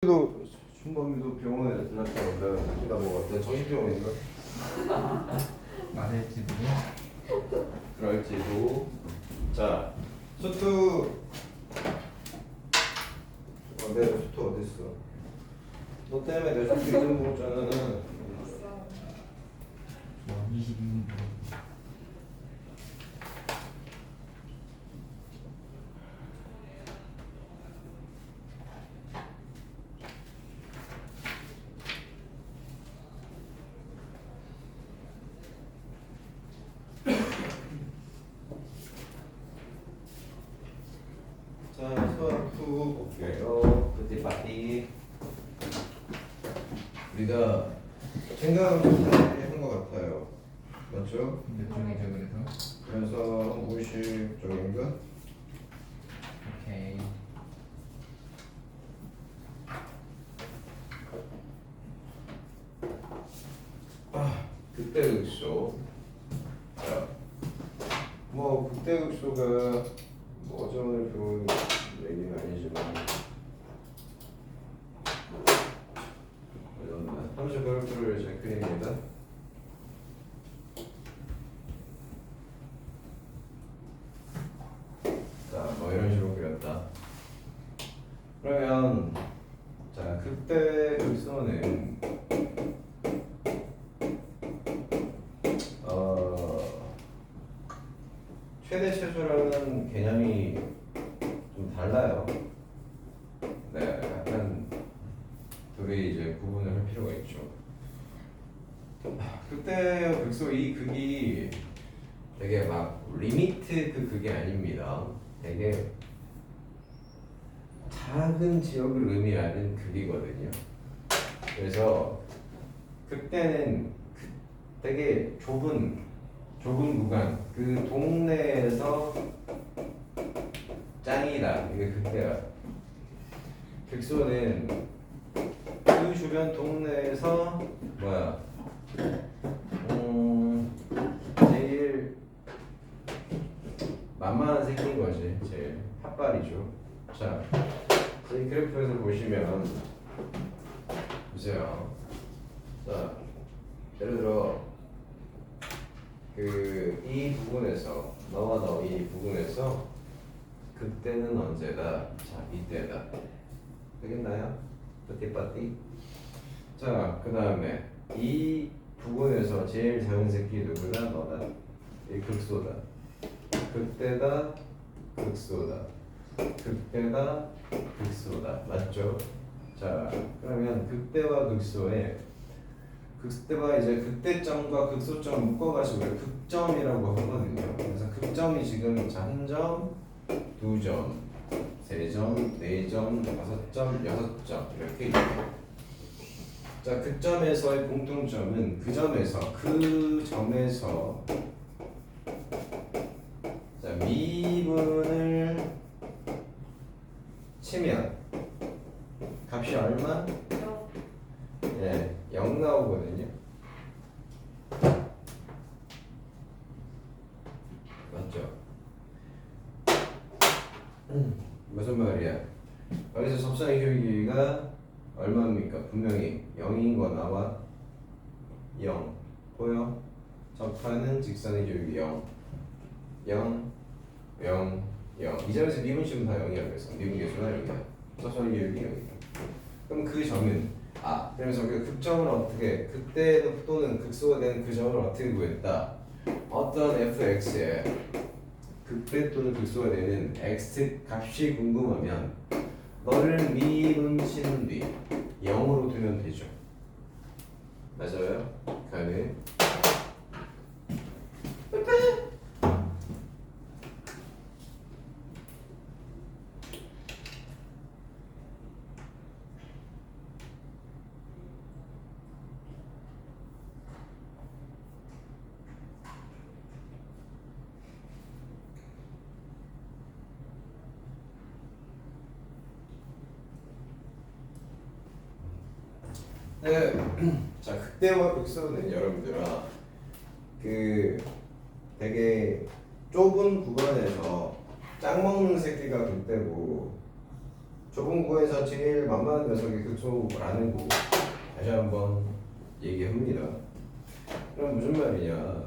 도 준범이도 병원에 들렀다 온다. 자기가 먹었대. 정신병원인가? 맞을지도. 그럴지도. 자, 수투. 내 수투 어디 있어? 너 때문에 내 수투 이름 먹었잖아. 22분. 자, 수투 볼게요. 그때 파티. 우리가 생각을 한것 같아요. 맞죠? 몇 종이죠 그래서? 그래서 50쪽인가? 오케이. 극대극소. 자, 뭐 극대극소가 뭐 어제 오늘 배운 얘기는 아니지만 이런 30그래프를 잘 그립니다. 자, 뭐 이런 식으로 그렸다. 그러면 자, 극대극소는 최대 최소라는 개념이 좀 달라요. 네, 약간 둘이 이제 구분을 할 필요가 있죠. 극대와 극소 이 극이 되게 막 리미트 그 극이 아닙니다. 되게 작은 지역을 의미하는 극이거든요. 그래서 극대는 되게 좁은 구간, 그 동네에서 짱이다. 이게 극대야. 극소는 그 주변 동네에서 뭐야? 제일 만만한 새끼인 거지. 제일 핫발이죠. 자, 이 그래프에서 보시면 보세요. 자, 예를 들어 이 부분에서 너와 너 이 부분에서 그때는 언제다? 자, 이때다. 되겠나요? 빠띠빠띠. 자, 그 다음에 이 부분에서 제일 작은 새끼 누구다? 너다. 이 극소다. 그때다, 극소다. 그때다, 극소다. 맞죠? 자, 그러면 극대와 극소에 극대와 이제 극대점과 극소점 묶어가지고 우리가 극점이라고 하거든요. 그래서 극점이 지금 자, 한 점, 두 점, 세 점, 네 점, 다섯 점, 여섯 점 이렇게 있어요. 자, 극점에서의 공통점은 그 점에서 자, 미분을 치면 값이 얼마? 예, 0 나오거든요. 맞죠? 무슨 말이야? 여기서 접선의 교기가 얼마입니까? 분명히 0인 거 나와. 0 보여? 접하는 직선의 교기 0 0 0 0 이 점에서 미분 치면 다 0이야. 그래서 미분 계수가 0이야. 접선의 교육이 0이야. 그럼 그 점은 그래서 우리가 극점을 어떻게 극대 또는 극소가 되는 그 점을 어떻게 구했다? 어떤 fx에 극대 또는 극소가 되는 x 값이 궁금하면 너를 미분 치는 뒤 0으로 두면 되죠. 맞아요? 가능. 네. 자, 극대와 극소는 여러분들아 그 되게 좁은 구간에서 짱 먹는 새끼가 극대고 좁은 구에서 제일 만만한 녀석이 극소라는 거 다시 한번 얘기합니다. 그럼 무슨 말이냐?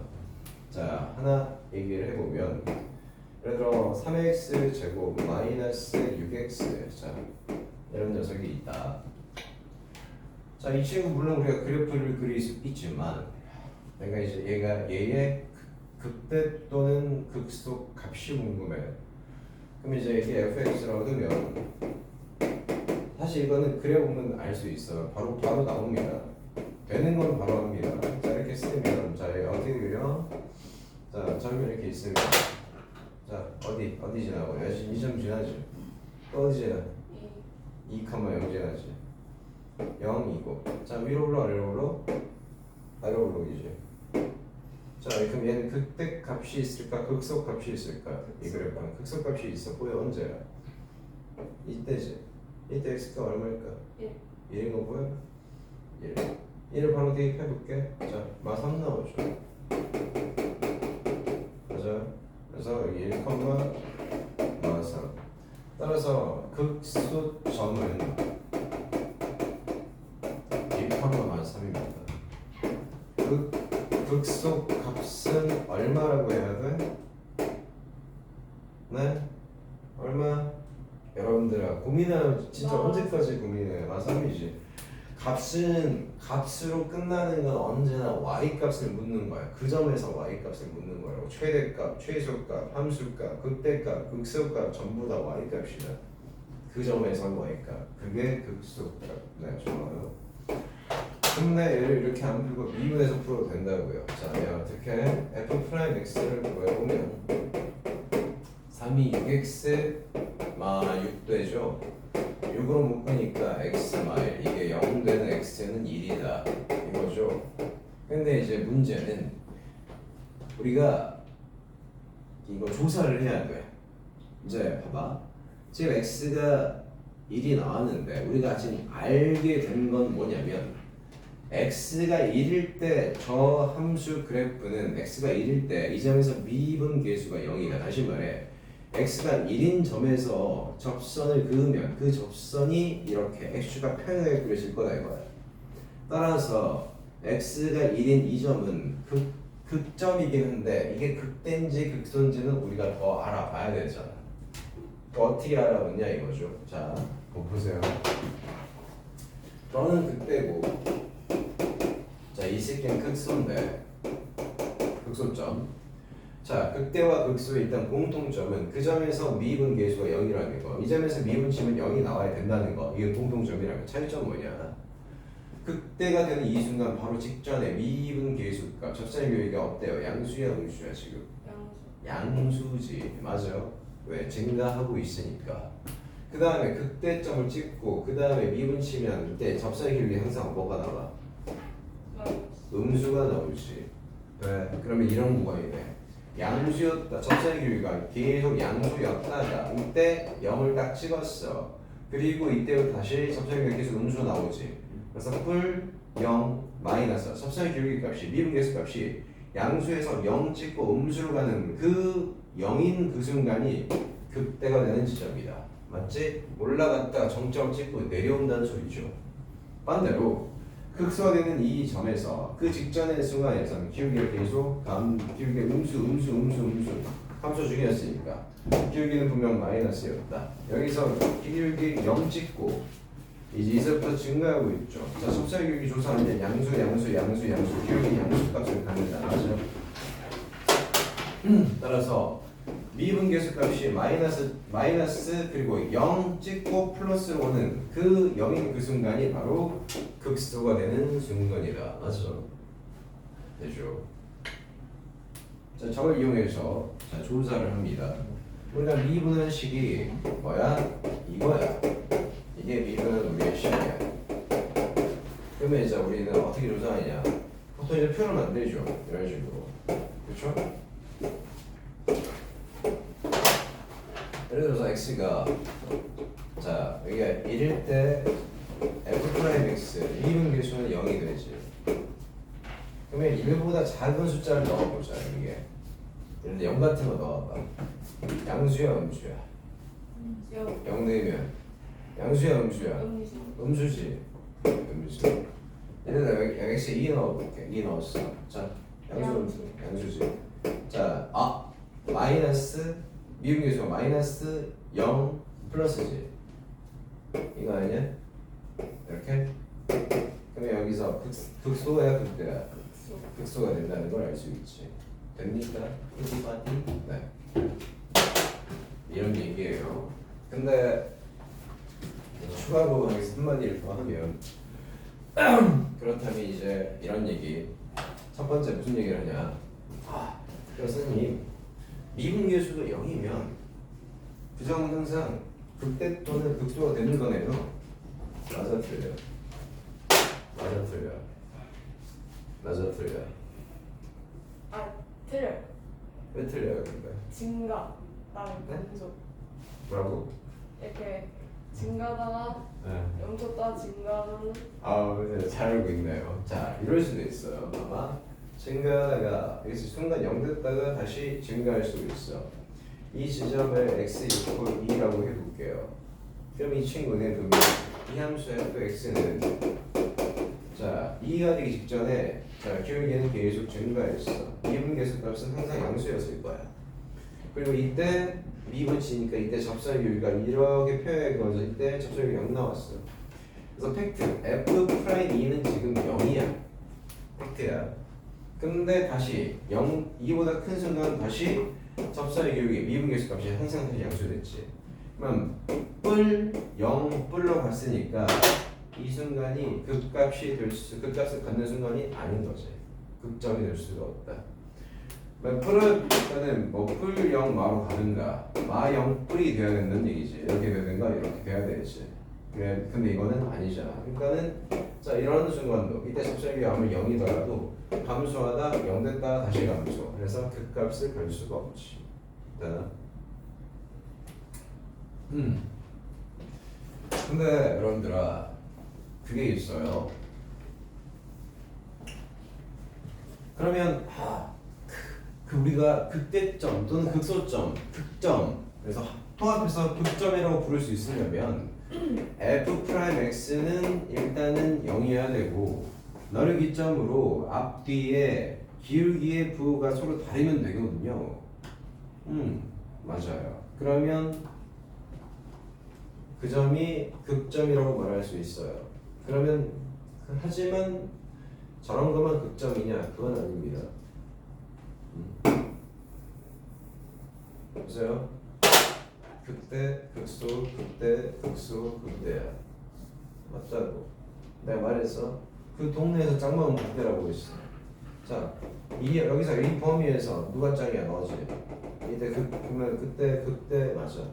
자, 하나 얘기를 해보면 예를 들어 3x 제곱 마이너스 6x 자 이런 녀석이 있다. 자, 이 친구 물론 우리가 그래프를 그릴 수 있지만 내가 이제 얘의 극대 또는 극소 값이 궁금해. 그럼 이제 이게 fx라고 하면 사실 이거는 그려보면 알 수 있어. 바로 나옵니다. 되는 건 바로 합니다. 자, 이렇게 쓰면 자, 어떻게 그려? 자, 점이 이렇게 있으면 자, 어디 지나고? 이 점 지나지? 또 어디 지나? 2,0 지나지? 0이고 자, 위로 올라 아래로 올라? 아래로 올라오기지. 자, 그럼 얘는 극대 값이 있을까? 극소 값이 있을까? 이 그래프는 극소 값이 있어 보여. 언제야? 이때지. 이때 x가 얼마일까? 1인 거 보여? 1. 1을 바로 대입해볼게. 자, 마3 나오죠. 맞아. 그래서 여기 1, 마3. 따라서 극소점은 1, 마3입니다. 극소 값은 얼마라고 해야 돼? 네? 얼마? 여러분들아 고민하면 진짜 언제까지 고민해? 마3이지. 값은 값으로 끝나는 건 언제나 y 값을 묻는 거야. 그 점에서 y 값을 묻는 거라고. 최대값, 최소값, 함수값, 극대값, 극소값 전부 다 y 값이다. 그 점에서 y 값. 그게 극소값. 네, 좋아요. 근데 얘를 이렇게 안 풀고 미분해서 풀어도 된다고요. 자, 어떻게 f 프라임 x를 구해보면 3이 6x 마 6 되죠. 6으로 묶으니까 x 마일 이게 0 되는 x는 1이다 이거죠. 근데 이제 문제는 우리가 이거 조사를 해야 돼. 이제 봐봐. 지금 x가 1이 나왔는데 우리가 지금 알게 된 건 뭐냐면 x가 1일 때 저 함수 그래프는 x가 1일 때 이 점에서 미분 계수가 0이다. 다시 말해 x가 1인 점에서 접선을 그으면 그 접선이 이렇게 x가 평행하게 그려질 거다 이거야. 따라서 x가 1인 이 점은 극점이긴 한데 이게 극대인지 극소인지는 우리가 더 알아봐야 되잖아. 또 어떻게 알아보냐 이거죠. 자, 보세요. 너는 극대고 자, 이 새끼는 극소인데 극소점. 자, 극대와 극소의 일단 공통점은 그 점에서 미분 계수가 0이라는 거. 이 점에서 미분 치면 0이 나와야 된다는 거. 이게 공통점이라면 차이점 뭐냐? 극대가 되는 이 순간 바로 직전에 미분 계수값 접선의 교위가 어때요? 양수야 음수야 지금? 양수지. 맞아. 왜? 증가하고 있으니까. 그 다음에 극대점을 찍고 그 다음에 미분 치면 이때 접선의 교위 항상 뭐가 나와? 음수가 나오지. 왜? 그러면 이런 구간이네. 양수였다. 접선의 길이가 계속 양수였다가 이때 0을 딱 찍었어. 그리고 이때부터 다시 접선의 길이 계속 음수 나오지. 그래서 풀 0 마이너스 접선의 길이 값이 미분 계수 값이 양수에서 0 찍고 음수로 가는 그 0인 그 순간이 극대가 되는 지점이다. 맞지? 올라갔다가 정점을 찍고 내려온다는 소리죠. 반대로 극소화되는 이 점에서 그 직전의 순간에서는 기울기가 계속 기울기 음수 함수 중이었으니까 기울기는 분명 마이너스였다. 여기서 기울기 0 찍고 이제 이제부터 증가하고 있죠. 자, 접선의 기울기 조사하면 양수 기울기 양수 값을 갖는다. 맞죠? 따라서 미분 계수 값이 마이너스 그리고 0 찍고 플러스로 오는 그 0인 그 순간이 바로 극소가 되는 순간이다. 맞죠? 되죠? 자, 저걸 이용해서 자, 조사를 합니다. 우리가 미분한 식이 뭐야? 이거야. 이게 미분한 우리의 식이야. 그러면 이제 우리는 어떻게 조사하냐? 보통 이제 표현을 만들죠. 이런 식으로. 그렇죠? 예를 들어서 x가 자 여기가 1일 때 f'(x) 미분 계수는 0이 되지. 그러면 1보다 작은 숫자를 넣어보자. 이게 예를 들어 0 같은 거 넣어봐. 양수야 음수야? 0 넣으면 양수야 음수야? 음수. 음수지. 음수. 얘네들 여기 x에 2 넣어볼게. 2 넣었어. 자, 양수 음수. 양수지. 자, 마이너스 미분계수가 마이너스 0 플러스지. 이거 아니냐? 이렇게? 그러면 여기서 극소야 극대야? 수. 극소가 된다는 걸 알 수 있지. 됩니까? 이지바디? 네. 이런 얘기예요. 근데 추가로 여기서 한마디를 더 하면 그렇다면 이제 이런 얘기. 첫 번째 무슨 얘기를 하냐? 교수님 미분계수가 0이면 부정은 항상 극대 또는 극소가 되는 거네요. 맞아 틀려? 맞아 틀려? 맞아 틀려? 아 틀려. 왜 틀려요 근데? 증가. 나는 네? 음수. 뭐라고? 이렇게 증가다가 네. 영토다 증가는 네, 잘 알고 있네요. 자, 이럴 수도 있어요. 아마 증가하다가 여기서 순간 0 됐다가 다시 증가할 수도 있어. 이 지점을 x 이퀄 2라고 해볼게요. 그럼 이 친구는 그러면 이 함수 fx는 자 2가 되기 직전에 자 기울기는 계속 증가했어. 미분 계수 값은 항상 양수였을 거야. 그리고 이때 미분치니까 이때 접선율가 이렇게 표현해서 이때 접선율이 0 나왔어. 그래서 팩트 f 프라임 2는 지금 0이야. 팩트야. 근데 다시 0 2보다 큰 순간 다시 접선의 기울기 미분계수 값이 항상 다시 양수됐지. 그럼 뿔 0 뿔로 갔으니까 이 순간이 극값이 극값을 갖는 순간이 아닌 거지. 극점이 될 수가 없다. 뿔은 일단은 뿔 0 마로 가든가 마 0 뿔이 돼야 된다는 얘기지. 이렇게 되든가 이렇게 돼야 되지. 그래, 근데 이거는 아니잖아. 그러니까는 자 이런 순간도 이때 접선율이 아무리 0이더라도 감소하다 0 됐다가 다시 감소. 그래서 극값을 갈 수가 없지. 됐나? 근데 여러분들아 그게 있어요. 그러면 우리가 극대점 또는 극소점, 극점 그래서 통합해서 극점이라고 부를 수 있으려면 f 프라임 x는 일단은 0이어야 되고 너를 기점으로 앞뒤에 기울기의 부호가 서로 다르면 되거든요. 맞아요. 그러면 그 점이 극점이라고 말할 수 있어요. 그러면 하지만 저런 것만 극점이냐? 그건 아닙니다. 보세요. 극대, 극소, 극대, 극소, 극대야. 맞자고. 내가 말했어. 그 동네에서 짱만 극대라고 했어. 자, 여기서 이 범위에서 누가 짱이야? 너지. 이때 그러면 그때 극대 맞아.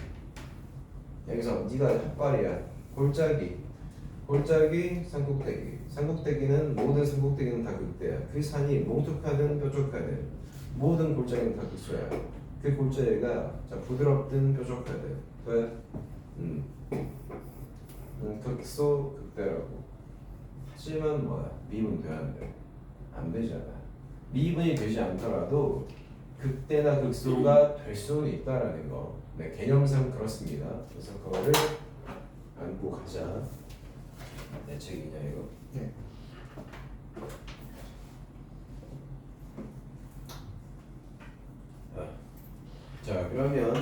여기서 네가 핫발이야. 골짜기, 산꼭대기는 모든 산꼭대기는 다 극대야. 그 산이 몽툭하든 뾰족하든 모든 골짜기는 다 극소야. 그 골짜기가 자 부드럽든 뾰족하든 돼. 극소 극대라고. 하지만 뭐야? 미분 돼야 안 돼? 안 되잖아. 미분이 되지 않더라도 극대나 극소가 될 수는 있다라는 거. 네, 개념상 그렇습니다. 그래서 그거를 안고 가자. 내 책이냐 이거? 네. 자 그러면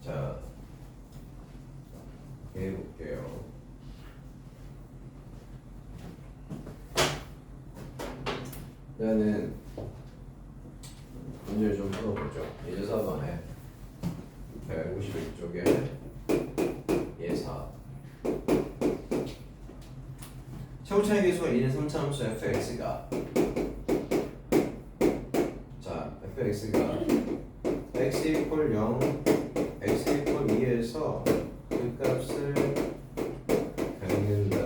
자 해볼게요. 일단은 문제를 좀 풀어보죠. 예제 4번에 151쪽에 예사 최고차의 계수가 1인 3차 함수 fx가 자 fx가 x 이퀄 0 x 이퀄 2에서 그 값을 갖는다.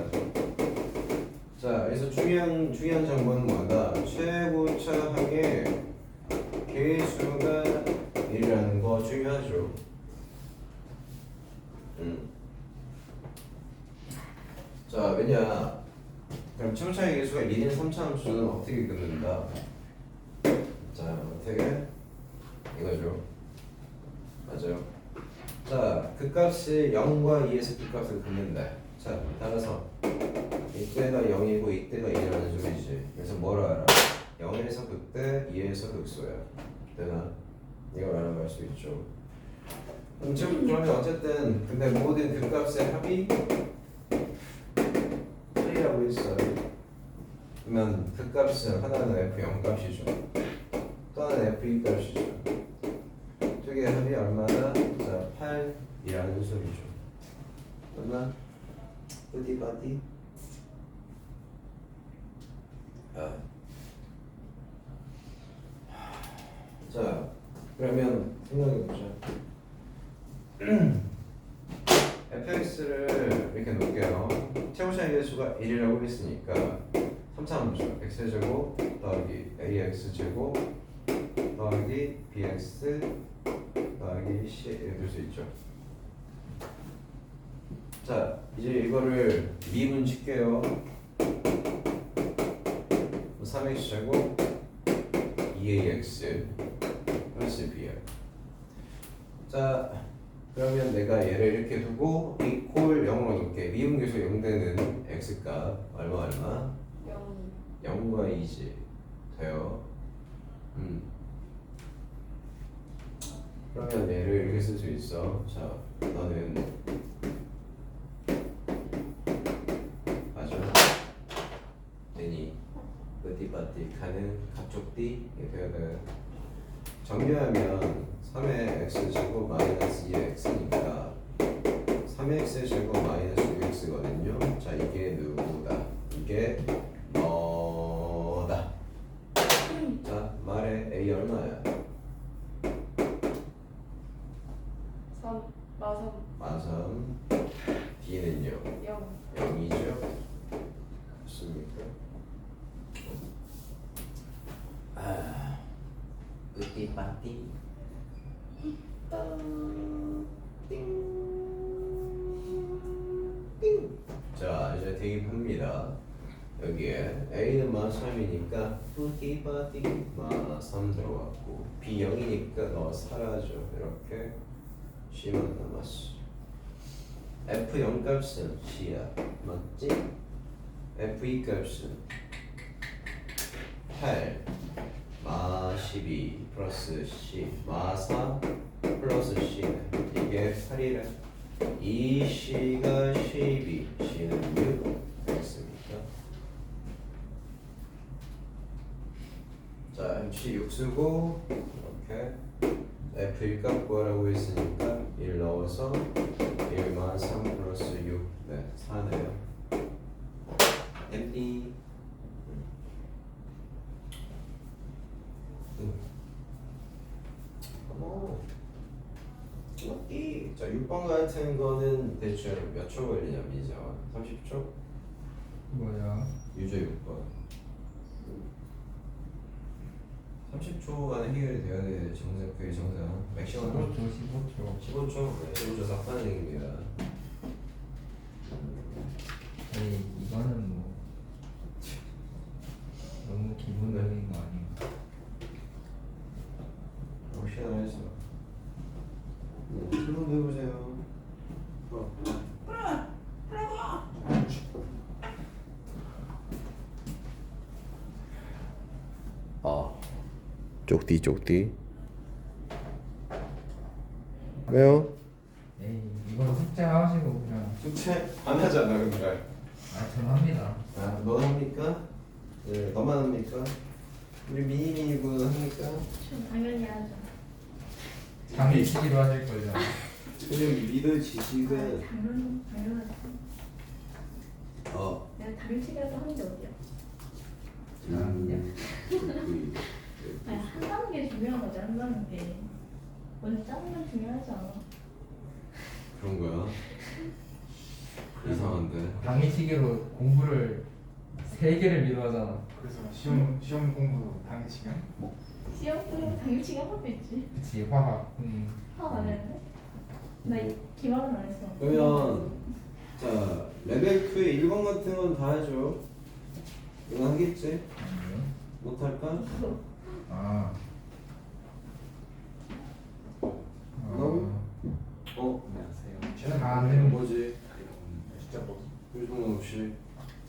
자 그래서 중요한 정보는 뭐다? 최고차 항의 계수가 1이라는 거 중요하죠. 자 왜냐? 그럼 최고차의 계수가 1인 3차 함수는 어떻게 끊는다? 자 어떻게? 이거죠. 맞아요. 자 그 값이 0과 2에서 그 값을 긋는다. 자, 따라서 이때가 0이고 이때가 2라는 소리지. 그래서 뭐를 알아? 0에서 극대, 2에서 극소야. 되나? 이걸 알아갈 수 있죠. 그러면 어쨌든 근데 모든 그 값의 합이 3라고 했어요. 그러면 그 값은 하나는 F0 값이죠. 또 하나는 F2 값이죠. 두 개의 합이 얼마나? 자, 8이라는 소리죠. 맞나? 어디 바디? 자, 그러면 생각해보자. fx를 이렇게 놓을게요. 최고차이 개수가 1이라고 했으니까 3, 3죠. x제곱 더하기 ax제곱 더하기 bx 더하기 c 이렇게 될 수 있죠. 자, 이제 이거를 미분 칠게요. 3x제곱 2ax 플러스 b야. 자, 그러면 내가 얘를 이렇게 두고 이퀄 0으로 놓을게. 미분계수 0 되는 x값 얼마? 0 0과 2지 돼요. 그러면 얘를 이렇게 쓸 수 있어. 자, 너는 맞아. 되니 어디바디 가는 갑쪽 D 이렇게 돼야 돼. 정리하면 3의 x제곱 마이너스 2의 x니까 3의 x제곱 마이너스 6x거든요. 자, 이게 누구다? 이게 너다. 자, 말해. A 얼마야? 3 마삼 마삼. D는요? 0 0이죠? 맞습니까? 어디 바디? 자, 이제 대입합니다. 여기에 A는 마3이니까 뿌디바디 마3 들어갔고 B 0이니까 너 사라져. 이렇게 C만 남았어. F0 값은 C야. 맞지? F2 값은 8 마12 플러스 C 마4 플러스 C네. 이게 8이래. 이 C가 12, C는 6 됐습니까? 자, MC 6 쓰고 이렇게 F1 값 구하라고 했으니까 1 넣어서 1만 3 플러스 6 네, 4네요. MD 맞기. 자, 6번 같은 거는 대충 몇 초 걸리냐, 민정아? 30초? 뭐야? 유저 6번 30초 안에 해결이 돼야 돼. 정상, 그게 정상. 맥시멈 15초 15초? 네, 15초 삭하는 얘기입니다. 아니 이거는 뭐 너무 기본적인 거 아닌가? 혹시나 해서 한번 해보세요. 쪽디 왜요? 에이 이건 숙제 하시고 그냥 숙제 안 하잖아. 근데 전 합니다. 아, 너 합니까? 네, 너만 합니까? 우리 미니미니분 합니까? 전 당연히 하죠. 당일치기로 하실 거죠? 그냥 리더 지식은 당연하죠. 내가 당일치기라도 하는 게 어디야? 아니 한다는 게 중요한 거지. 한다는 게 원래 짜는 건 중요하지 않아. 그런 거야? 이상한데. 당일치기로 공부를 3개를 미뤄 하잖아. 그래서 시험 공부 당일치기 시험도 당일치기 한 것도 있지. 그치 화학. 화학 안 했는데? 나 기말은 안 했어. 그러면 자, 레벨 2의 1번 같은 건 다 해줘. 이건 하겠지? 못할까? 아. 너무? 안녕하세요. 아, 안 되는 뭐지? 진짜 뭐 요즘은 없이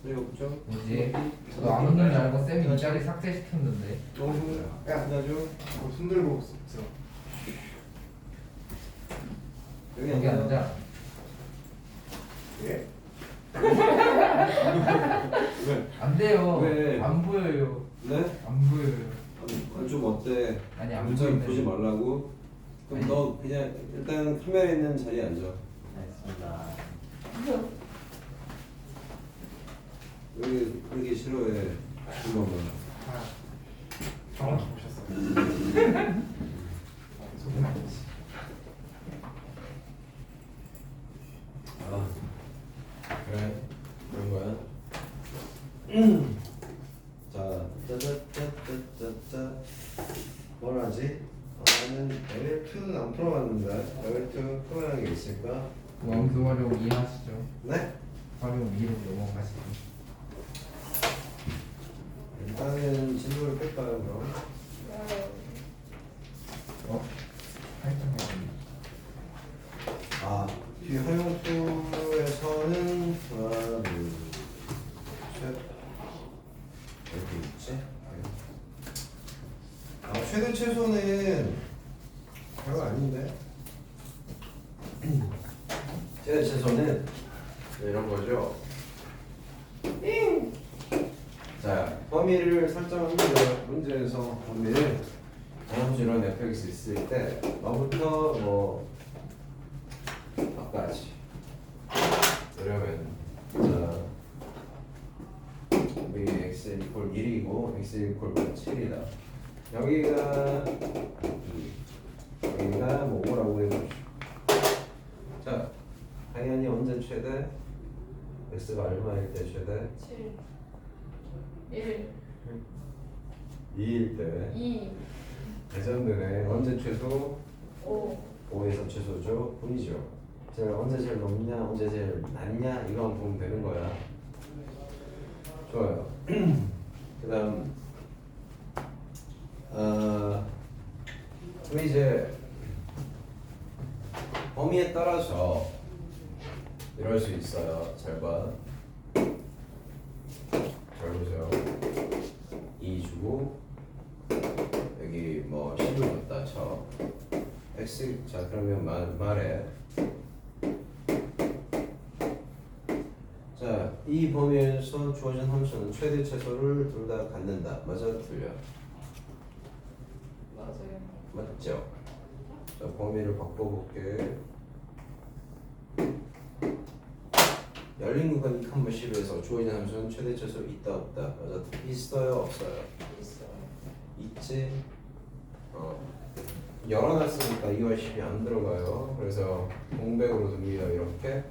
소리가 없죠? 뭐지? 저도 안 웃는 줄 알고 쌤이 이 자리 삭제시켰는데. 야, 나죠? 손들고 있어. 여기 앉아. 예? 왜? 안 돼요. 왜? 안 보여요. 네? 안 보여요. 좀 어때? 아니, 안 문자 보이는데. 보지 말라고? 그럼 아니. 너 그냥 일단 카메라 있는 자리에 앉아. 알겠습니다. 여기 그러기 싫어해. 이거만. 아, 정확히 보셨어요. 소금 아니지. 아 그래 그런 거야. 자 짜자짜짜짜짜 뭘 하지? 나는 레벨 2는 안 풀어봤는데 레벨 2 풀어야 게 있을까? 원그 활용 이해하시죠? 네? 활용 위로 넘어가시죠. 일단은 진도를 뺄까요 그럼? 어? 살짝 아, 이 활용투에서는 하나, 둘, 셋 이렇게 있지? 아, 최대 최소는 별거 아닌데? 최대 최소는 이런 거죠. 자, 범위를 설정합니다. 문제에서 범위를 다음주런 fx 있을 때 뭐부터 뭐 까지 그러면 자 우리 x 이퀄 1이고 x 이퀄 7이다. 여기가 2 여기가 뭐 5라고 해보죠. 자 당연히 언제 최대? x가 얼마일 때 최대? 7 1 2일 때 2 레전드네. 언제 최소? 5 5에서 최소죠. 분이죠. 제가 언제 제일 높냐, 언제 제일 낮냐 이거만 보면 되는 거야. 좋아요. 그다음 그럼 이제 범위에 따라서 이럴 수 있어요. 잘 봐. 잘 보세요. 2 주고 여기 뭐 10을 줬다 쳐. x 자 그러면 말해. 자, 이 범위에서 주어진 함수는 최대 최소를 둘 다 갖는다. 맞아? 틀려? 맞아요. 맞죠? 자, 범위를 바꿔볼게. 열린 구간 2, 10에서 주어진 함수는 최대 최소 있다 없다. 맞아? 있어요? 없어요? 있어요. 있지? 열어놨으니까 2와 10이 안 들어가요. 그래서 공백으로 둡니다. 이렇게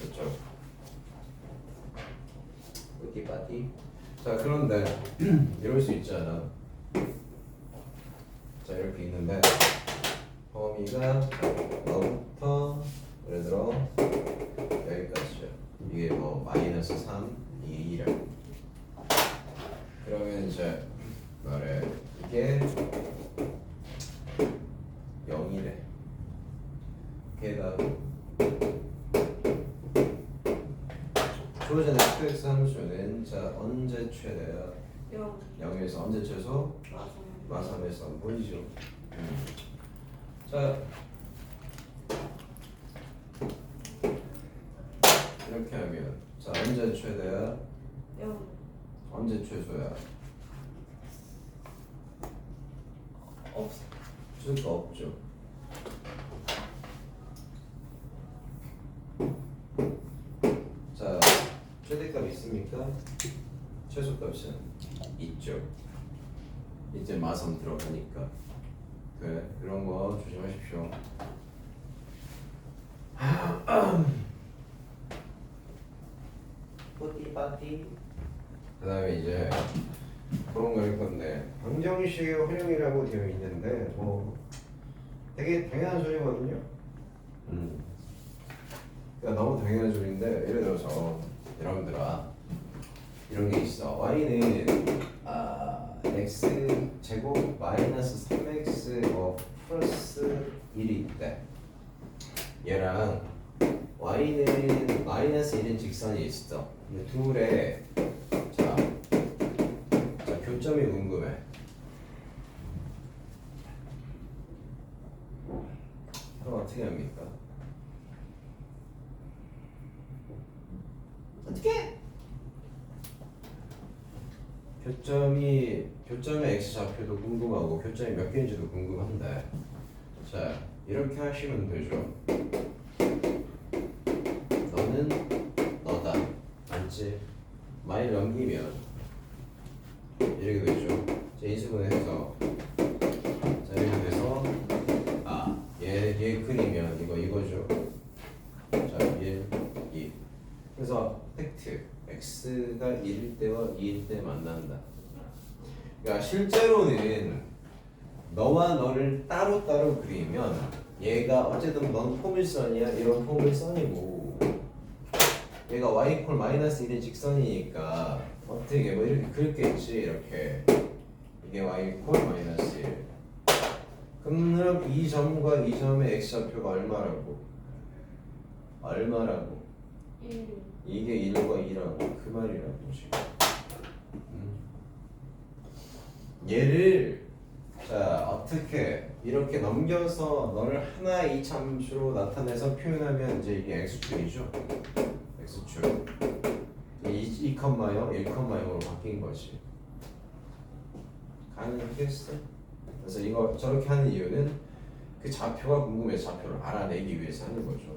그렇죠. 어디까지? 자 그런데 이럴 수 있잖아. 자 이렇게 있는데 범위가 너부터 예를 들어 여기까지죠. 이게 뭐 마이너스 3, 2, 1 그러면 이제 말해 이게 0이래. 게다가 주어진 fx 함수는 자 언제 최대야? 0 0에서 언제 최소? 맞아요. 마3에서 보이죠? 자 이렇게 하면 자 언제 최대야? 0 언제 최소야? 없어. 수가 없죠. 자 최대값 있습니까? 최소값은 있죠. 이제 마3 들어가니까 그래 그런 거 조심하십시오. 뿌띠빠띠. 그 다음에 이제 그런 거 할 건데 방정식의 활용이라고 되어 있는데 뭐 되게 당연한 소리거든요. 그러니까 너무 당연한 소리인데 예를 들어서 여러분들아 이런 게 있어. y는 x 제곱 마이너스 3x 플러스 1이 있대. 얘랑 y는 마이너스 1인 직선이 있어. 근데 둘의 자 교점이 궁금해. 그럼 어떻게 합니까? 어떻게? 교점의 x 좌표도 궁금하고 교점이 몇 개인지도 궁금한데, 자 이렇게 하시면 되죠. 너는 너다, 맞지? 많이 넘기면 이렇게 되죠. 제 인수분해해서 자 이렇게 돼서 얘 그리면 이거죠. 자 1, 2. 그래서 팩트 x가 1일 때와 2일 때 만난다. 그러니까 실제로는 너와 너를 따로따로 그리면 얘가 어쨌든 넌 포물선이야, 이런 포물선이고 얘가 y 이퀄 마이너스 1의 직선이니까 어떻게 뭐 이렇게 그렸겠지. 이렇게 이게 y 이퀄 마이너스 1. 그럼 이 점과 이 점의 x좌표가 얼마라고? 1. 이게 1과 2라고 그 말이라고 지금. 얘를 자 어떻게 이렇게 넘겨서 너를 하나의 이참수로 나타내서 표현하면 이제 이게 x축이죠. x축 2, 1,0으로 바뀐 거지. 가능하겠어? 그래서 이거 저렇게 하는 이유는 그 좌표가 궁금해서 좌표를 알아내기 위해서 하는 거죠.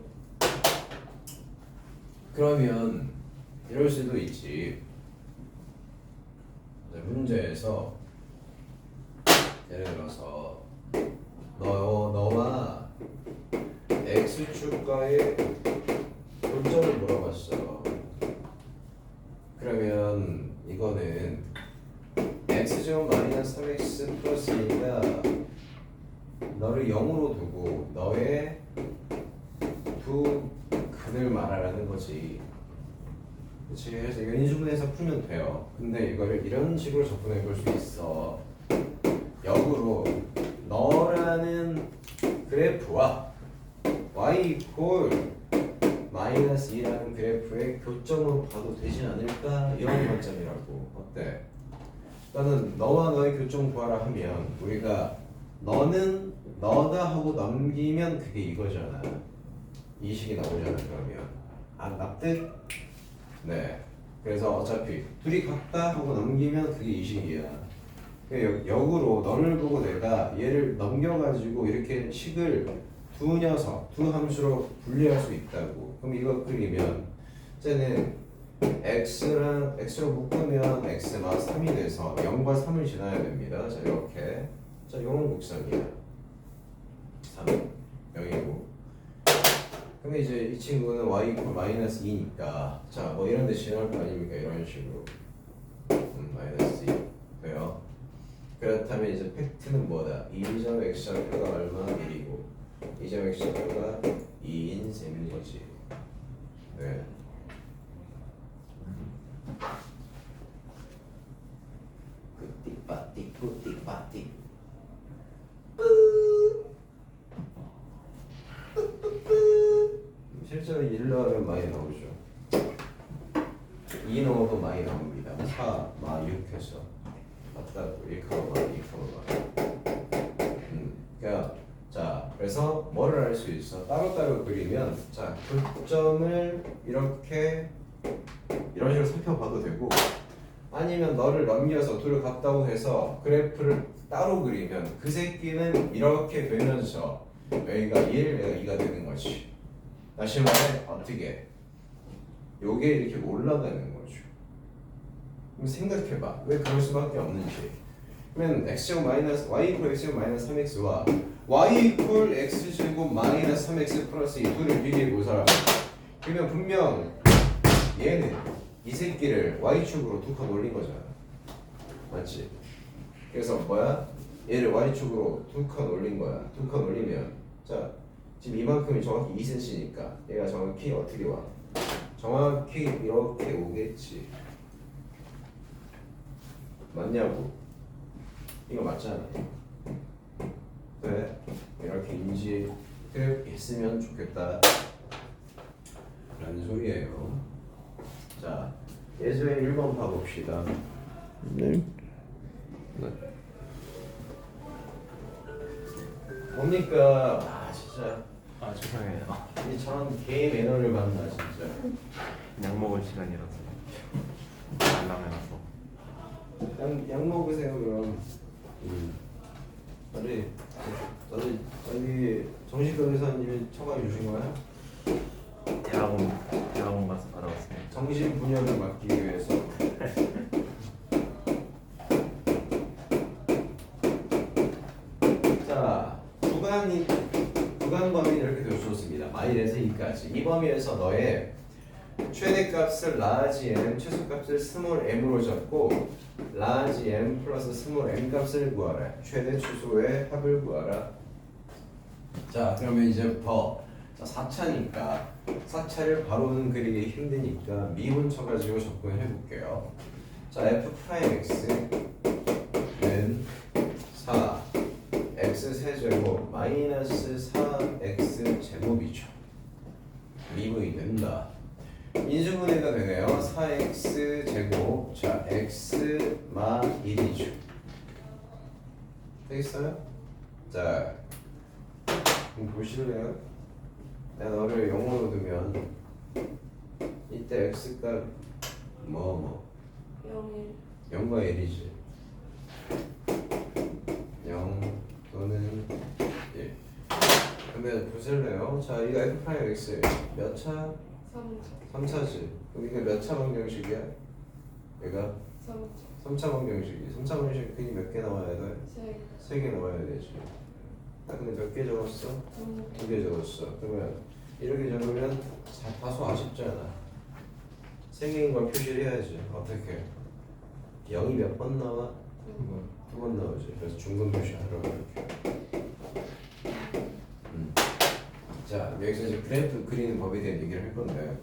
그러면 이럴 수도 있지. 문제에서 예를 들어서 너와 x축과의 교점을 물어봤어. 그러면 이거는 x제곱 마이너스 3x 플러스 2가 너를 0으로 두고 너의 두 근을 말하라는 거지. 그치? 그래서 이거 인수분해해서 풀면 돼요. 근데 이거를 이런 식으로 접근해 볼 수 있어. 역으로 너라는 그래프와 y 이퀄 마이너스 2라는 그래프의 교점으로 봐도 되지 않을까? 이런 관점이라고. 어때? 나는 너와 너의 교점 구하라 하면 우리가 너는 너다 하고 넘기면 그게 이거잖아. 이 식이 나오잖아. 그러면 납득? 네. 그래서 어차피 둘이 같다 하고 넘기면 그게 이 식이야. 역으로 너를 보고 내가 얘를 넘겨가지고 이렇게 식을 두 녀석, 두 함수로 분리할 수 있다고. 그럼 이거 그리면 이제는 x랑 x로 묶으면 x가 3이 돼서 0과 3을 지나야 됩니다. 자 이렇게 자 요런 곡선이야. 3, 0이고. 근데 이제 이 친구는 y 이퀄 마이너스 2니까 자 뭐 이런 데 지나갈 거 아닙니까? 이런 식으로 마이너스 2 돼요. 그렇다면 이제 팩트는 뭐다? 2점 x좌표가 얼마? 1이고 2점 x좌표가 2인 셈인 거지. 네. 꾸띠빠띠 꾸띠빠띠 실제로 1 넣으면 많이 나오죠. 2 넣어도 많이 나옵니다. 4, 6 해서 맞다고 1,2,. 그러니까 자 그래서 뭐를 알 수 있어? 따로따로 그리면 자 교점을 이렇게 이런 식으로 살펴봐도 되고, 아니면 너를 넘겨서 둘을 같다고 해서 그래프를 따로 그리면 그 새끼는 이렇게 되면서 여기가 1, 여기가 2가 되는 거지. 다시 말해 어떻게? 요게 이렇게 올라가는 거죠. 그럼 생각해봐. 왜 그럴 수밖에 없는지. 그러면 x제곱 마이너스 y 이퀄 x제곱 마이너스 3x와 y 이퀄 x제곱 마이너스 3x 플러스 2 둘을 비교해보자. 그러면 분명 얘는 이 새끼를 y축으로 두 칸 올린 거잖아. 맞지? 그래서 뭐야? 얘를 y축으로 두 칸 올린 거야. 두 칸 올리면 자 지금 이만큼이 정확히 2cm니까 얘가 정확히 어떻게 와? 정확히 이렇게 오겠지. 맞냐고? 이거 맞잖아. 네, 이렇게 인지 했으면 좋겠다 라는 소리예요. 자, 예제 1번 봐봅시다. 네. 뭡니까? 아 진짜 아 죄송해요. 이 저런 개 매너를 봤나 진짜. 약 먹을 시간이라서 알람해놨어. 약 먹으세요 그럼. 아니 저기 정신과 의사님이 처방해 주신 거야? 대학원 가서 받아왔습니다. 정신 분열을 막기 위해서. 자, 구간 범위는 이렇게 되어줬습니다. 마일에서 2까지. 이 범위에서 너의 최대값을 라지 m, 최소값을 스몰 m으로 잡고 라지 m 플러스 스몰 m 값을 구하라. 최대 최소의 합을 구하라. 자, 그러면 이제 자, 4차니까 4차를 바로는 그리기 힘드니까 미분 쳐가지고 접근해 볼게요. 자, f'(x)는 4 x 세제곱 마이너스 4x 제곱이죠. 미분이 된다. 인수분해가 되네요. 4x 제곱, 자 x 마 1이죠. 되겠어요? 자, 그럼 보실래요? 내가 너를 0으로 두면 이때 x값 뭐 0일 0과 1이지. 0 또는 1. 그러면 보실래요? 자, 이거 f'(x) 몇 차? 3차지. 그럼 이게 몇 차 방정식이야? 얘가 3차 방정식이. 3차 방정식이 몇 개 나와야 돼? 3개 나와야 되지. 나 근데 몇 개 적었어? 2개 적었어. 그러면 이렇게 적으면 다소 아쉽잖아. 3개인 걸 표시를 해야지. 어떻게? 0이 몇 번 나와? 2번 나오지. 그래서 중근 표시하라고 이렇게. 자, 여기서 이제 그래프 그리는 법에 대한 얘기를 할 건데,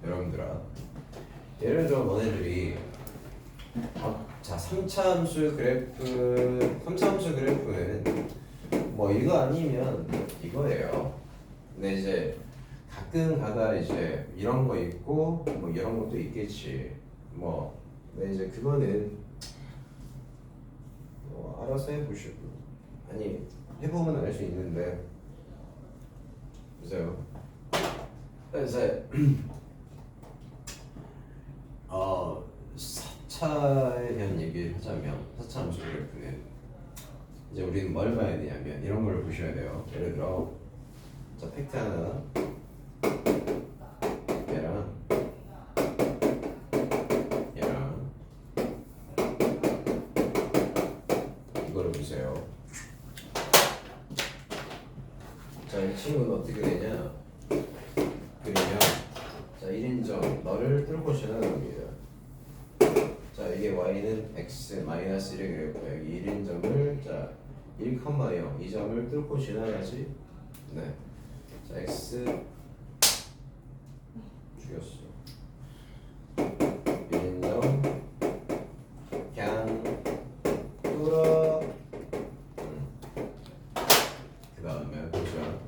여러분들아, 예를 들어 너네들이 자 3차 함수 그래프는 뭐 이거 아니면 이거예요. 근데 이제 가끔 가다 이제 이런 거 있고 뭐 이런 것도 있겠지. 뭐 근데 이제 그거는 뭐 알아서 해보시고, 아니 해보면 알 수 있는데. 보세요. 그래서 4차에 대한 얘기를 하자면 4차 함수 그래프는 이제 우리는 뭘 봐야 되냐면 이런 걸 보셔야 돼요. 예를 들어 자 팩트 하나 얘랑 이거를 보세요. 자, 이 친구는 어떻게 되냐? 그러면 자 1인정 너를 뚫고 지나갑니다. 자 이게 y는 x 마이너스 1의 그래프야. 여기 1인정을 자 1,0 이 점을 뚫고 지나가지. 네. 자 x 죽였어. 1인정 그냥 뚫어. 그 다음에 보자.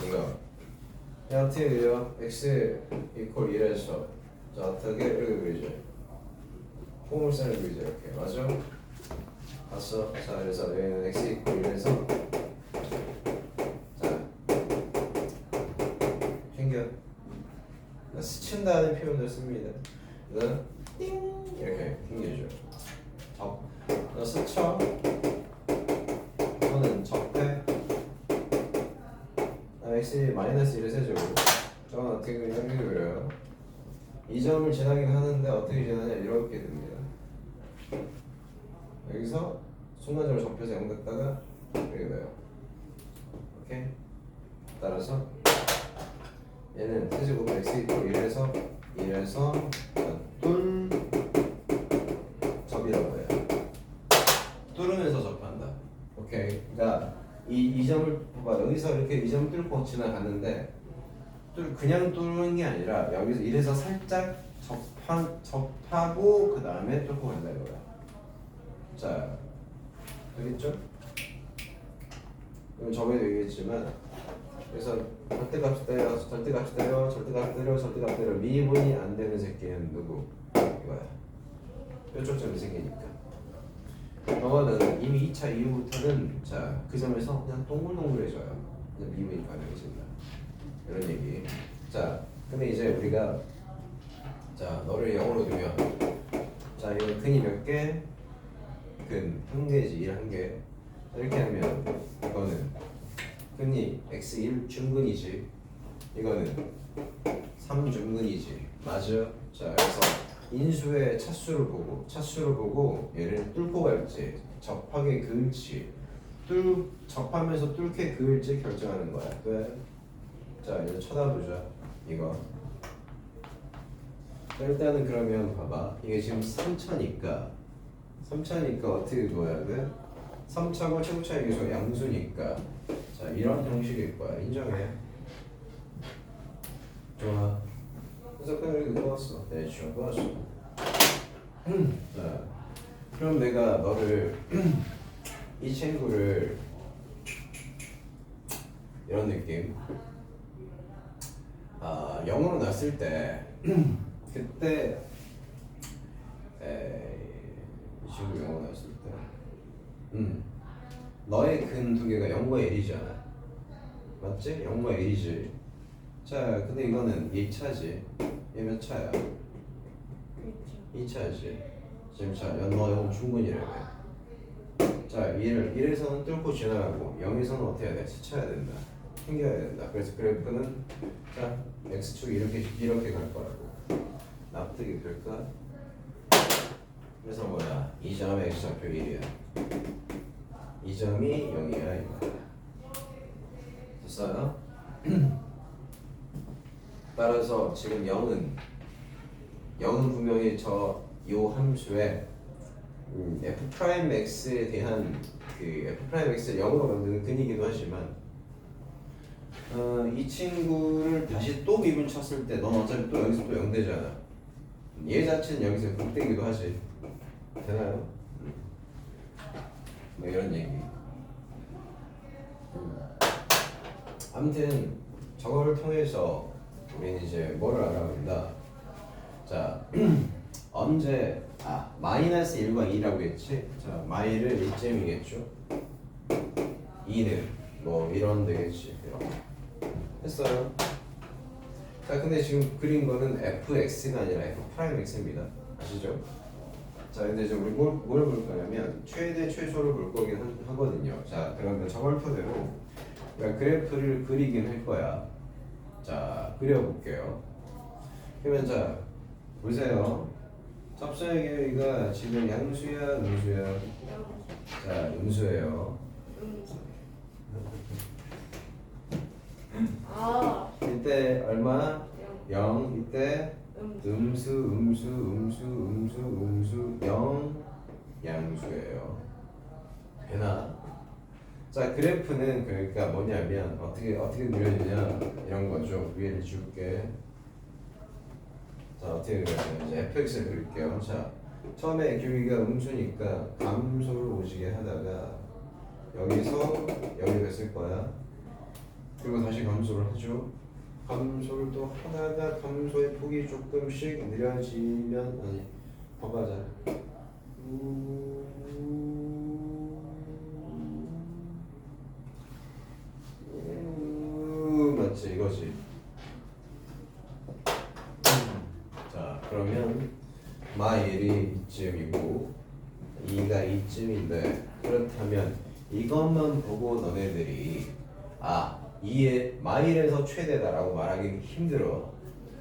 이거 야 어떻게 그려? x 이퀄 1에서 자 어떻게 이렇게 그리죠? 포물선을 그리죠. 이렇게 맞아? 봤어? 자 그래서 여기는 x 이퀄 1에서 자 챙겨 스친다는 표현을 씁니다. 그래서 띵 이렇게 튕겨줘. 너 스쳐 또는 적폐 x 마이너스 1의 세제곱. 저건 어떻게 그냥 이렇게 그려요. 이 점을 지나긴 하는데 어떻게 지나냐 이렇게 됩니다. 여기서 순간적으로 접혀서 0 됐다가 이렇게 돼요. 오케이. 따라서 얘는 세제곱 x 이퀄 1에서 뚫 접이라고 해요. 뚫으면서 접한다. 오케이. 그러니까 이 점을 봐. 여기서 이렇게 이 점 뚫고 지나갔는데 그냥 뚫는 게 아니라 여기서 이래서 살짝 접하고 그 다음에 뚫고 간다 이거야. 자, 알겠죠? 그럼 저번에도 얘기했지만 그래서 절대값 때려, 절대값 때려, 절대값 때려, 절대값 때려 미분이 안 되는 새끼는 누구? 이거야. 뾰족점이 생기니까. 너는 이미 2차 이후부터는 자, 그 점에서 그냥 동글동글해져요. 그냥 미분이 가능해진다. 이런 얘기. 자, 근데 이제 우리가 자, 너를 영어로 두면 자, 이거 근이 몇 개? 근 1개지, 1 1개. 이렇게 하면 이거는 근이 x1 중근이지. 이거는 3중근이지. 맞아? 자, 그래서 인수의 차수를 보고 얘를 뚫고 갈지 접하게 그을지 접하면서 뚫게 그을지 결정하는 거야. 왜? 자, 이제 쳐다보자. 이거 자, 일단은 그러면 봐봐. 이게 지금 3차니까 어떻게 그어야 돼? 3차고 최고차 여기서 양수니까 자, 이런 형식일 거야. 인정해. 좋아. 그래서 그냥 이렇게 그었어. 네, 좋아, 그었어. 자, 그럼 내가 너를 이 친구를 이런 느낌. 아, 0으로 놨을 때 그때 이 친구 0으로 놨을 때 너의 근 두 개가 0과 1이잖아. 맞지? 0과 1이지. 자, 근데 이거는 1차지. 얘 몇 차야? 2차지. 지금 자, 너 0 충분이라며. 자, 1에서는 뚫고 지나가고 0에서는 어떻게 해야 돼? 스쳐야 된다. 튕겨야 된다. 그래서 그래프는 자, x축 이렇게 갈 거라고. 납득이 될까? 그래서 뭐야? 이 점의 x좌표 1이야. 이 점이 0이야 이거. 됐어요? 따라서 지금 0은 분명히 요 함수에 f'x에 대한 그 f'x를 0으로 만드는 근이기도 하지만 이 친구를 다시 또 미분 쳤을 때 넌 어차피 또 여기서 또 0 되잖아. 얘 자체는 여기서 극되기도 하지. 되나요? 뭐 이런 얘기. 아무튼 저거를 통해서 우리는 이제 뭐를 알아본다. 자, 언제 마이너스 1과 2라고 했지? 자, 마이를 1잼이겠죠? 2는 뭐 이런 되겠지. 이런. 했어요. 자, 근데 지금 그린 거는 fx가 아니라 f'x입니다. 아시죠? 자, 근데 이제 우리 뭘 볼 거냐면 최대 최소를 볼 거긴 하거든요. 자, 그러면 저걸 토대로 그러니까 그래프를 그리긴 할 거야. 자, 그려볼게요. 그러면 자, 보세요. 접선의 길이가 지금 양수야, 음수야? 자, 음수예요. 아, 이때 얼마? 0. 이때 음수 0 양수예요. 되나? 자, 그래프는 그러니까 뭐냐면 어떻게 그려지냐 이런 거죠. 위에를 줄게. 자, 어떻게 그려지냐 이제 fx를 그릴게요. 자, 처음에 길이가 음수니까 감소를 오지게 하다가 여기서 여기를 쓸 거야. 그리고 다시 감소를 하죠. 감소를 또 하다가 감소의 폭이 조금씩 느려지면 아니 봐봐자. 맞지 이거지. 자, 그러면 마1이 이쯤이고 2가 이쯤인데 그렇다면 이것만 보고 너네들이 이의 마1에서 최대다라고 말하기 힘들어.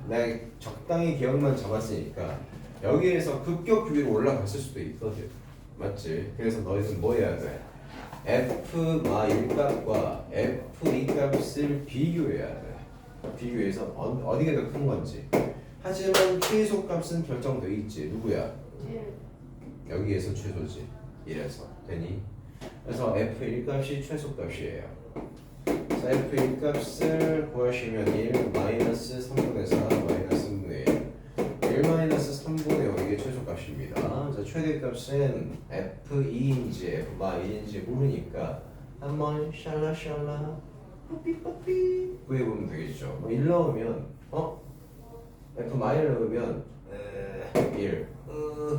내가 적당히 기억만 잡았으니까 여기에서 급격 위로 올라갔을 수도 있거든. 맞지? 그래서 너희는 뭐 해야 돼? f 마1 값과 f 2값을 비교해야 돼. 비교해서 어디가 더 큰 건지. 하지만 최소 값은 결정돼 있지. 누구야? 여기에서 최소지. 이래서 되니? 그래서 f 1값이 최소 값이에요. 자, f 1값을 구하시면 1 마이너스 3분의 4 마이너스 3분의 1 1 마이너스 3분의 5 이게 최소값 값입니다. 자, 최대값은 F2인지 F-1인지 모르니까 한번 샬라샬라 뽀삐뽀삐 구해보면 되겠죠. 뭐 1 넣으면 F 마이너스 넣으면 1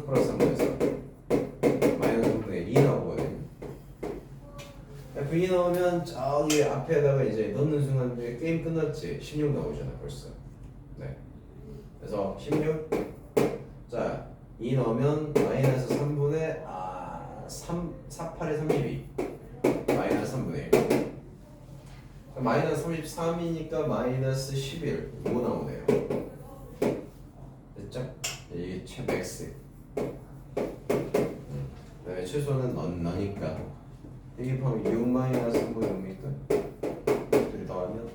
플러스 3분의 4 마이너스 3분의 2 나오거든요. F2 넣으면 저기 앞에다가 이제 넣는 순간 게임 끝났지. 16 나오잖아 벌써. 네. 그래서 16 자 2 넣으면 마이너스 3분의 4, 8에 32 마이너스 3분의 1 마이너스 33이니까 마이너스 11 이거 나오네요. 됐죠? 이게 최맥스. 그다음에 최소는 너니까 대입하면 6 마이너스 3분의 5니까 둘이 더하면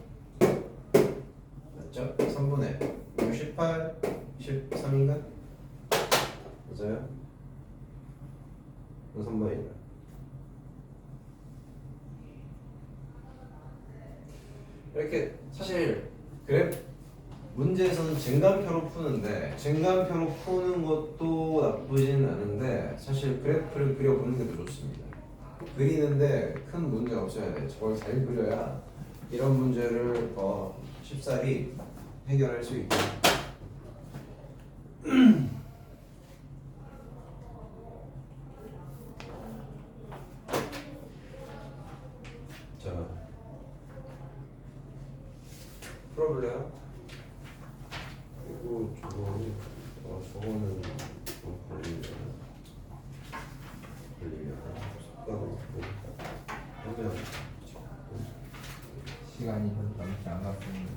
맞죠? 3분의 6, 18, 13인가? 맞아요? 3번인가? 이렇게 사실 그래프 문제에서는 증간표로 푸는데 증간표로 푸는 것도 나쁘진 않은데 사실 그래프를 그려보는 게 더 좋습니다. 그리는데 큰 문제가 없어야 돼. 저걸 잘 그려야 이런 문제를 더 쉽사리 해결할 수 있고. 자, 풀어볼래요? 그리고 저거는 좀 걸리면 습관으로 하면 시간이 별로 남지 않았습니다.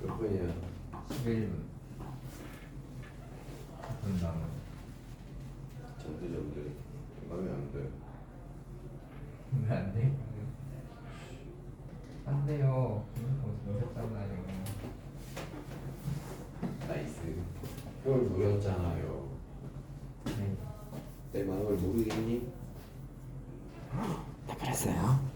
몇 분이야? 11분. 분 남은. 잠들 마음에 안 돼. 왜안 돼? 안 돼요. 못했잖아요. 나이스. 그걸 노렸잖아요. 네. 내 마음을 모르겠니? 네, 그랬어요.